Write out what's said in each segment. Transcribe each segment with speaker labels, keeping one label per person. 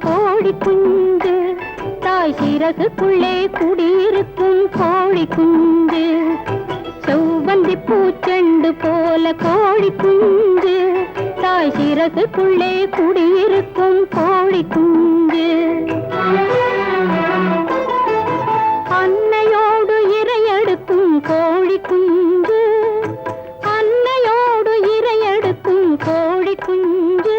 Speaker 1: கோழி குஞ்சு, தாய் சிறகுக்குள்ளே குடியிருக்கும் கோழி குஞ்சு. செவ்வந்தி பூச்செண்டு போல கோழி குஞ்சு, தாய் சிறகுக்குள்ளே குடியிருக்கும் கோழி குஞ்சு. அன்னையோடு இரையெடுக்கும் கோழி குஞ்சு, அன்னையோடு இரையெடுக்கும் கோழி குஞ்சு.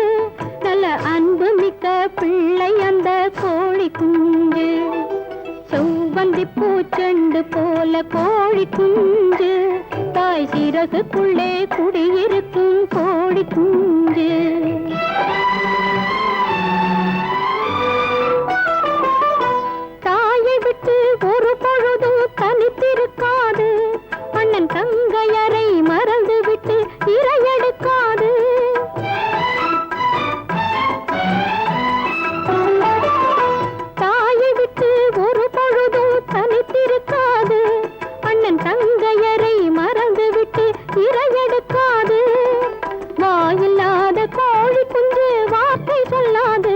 Speaker 1: நல்ல அன்பு மிக்க பிள்ளை அந்த கோழி குஞ்சு. செவ்வந்தி பூச்செண்டு போல கோழி குஞ்சு, தாய் சிறகுக்குள்ளே குடியிருக்கும் கோழி குஞ்சு. தாயை விட்டு ஒரு பொழுதும் தனித்திருக்காது, அண்ணன் தங்கையரை மறந்து விட்டு இரையெடுக்காது. தாயை விட்டு ஒரு பொழுதும் தனித்திருக்காது, அண்ணன் தங்கையரை மறந்து விட்டு இரையெடுக்காது. வாயில்லாத கோழி குஞ்சு வார்த்தை சொல்லாது,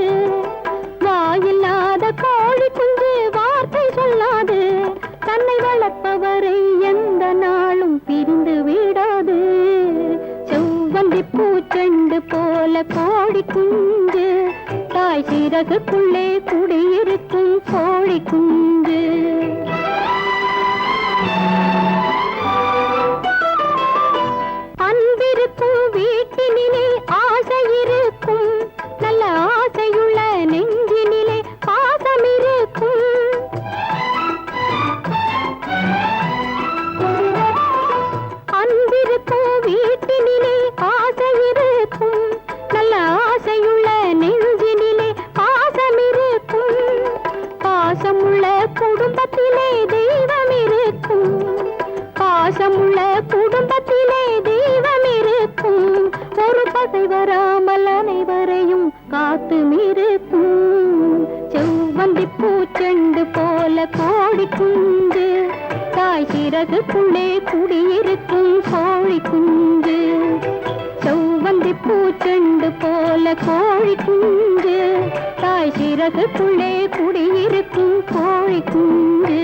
Speaker 1: வாயில்லாத கோழி குஞ்சு வார்த்தை சொல்லாது. தன்னை வளர்ப்பவரை எந்த நாளும் பிரிந்து விடாது. செவ்வந்தி பூச்செண்டு போல கோழி குஞ்சு, தாய் சிறகுக்குள்ளே குடியிருக்கும் கோழி குஞ்சு. அன்பிருக்கும் வீட்டினிலே ஆசை இருக்கும், நல்ல ஆசையுள்ள நெஞ்சினிலே பாசம் இருக்கும். அன்பிருக்கும் வீட்டினிலே ஆசை இருக்கும், நல்ல ஆசையுள்ள நெஞ்சினிலே பாசம் இருக்கும். பாசமுள்ள குடும்பத்திலே தெய்வம் இருக்கும், பாசமுள்ள குடும்பத்திலே தெய்வம் இருக்கும். ஒரு பகை வராமல் அனைவரையும் காத்து இருக்கும். செவ்வந்தி பூச்செண்டு போல கோழி குஞ்சு, தாய் சிறகுக்குள்ளே குடியிருக்கும் கோழி குஞ்சு. செவ்வந்தி பூச்செண்டு போல கோழி குஞ்சு, தாய் சிறகுக்குள்ளே குடியிருக்கும் கோழி குஞ்சு.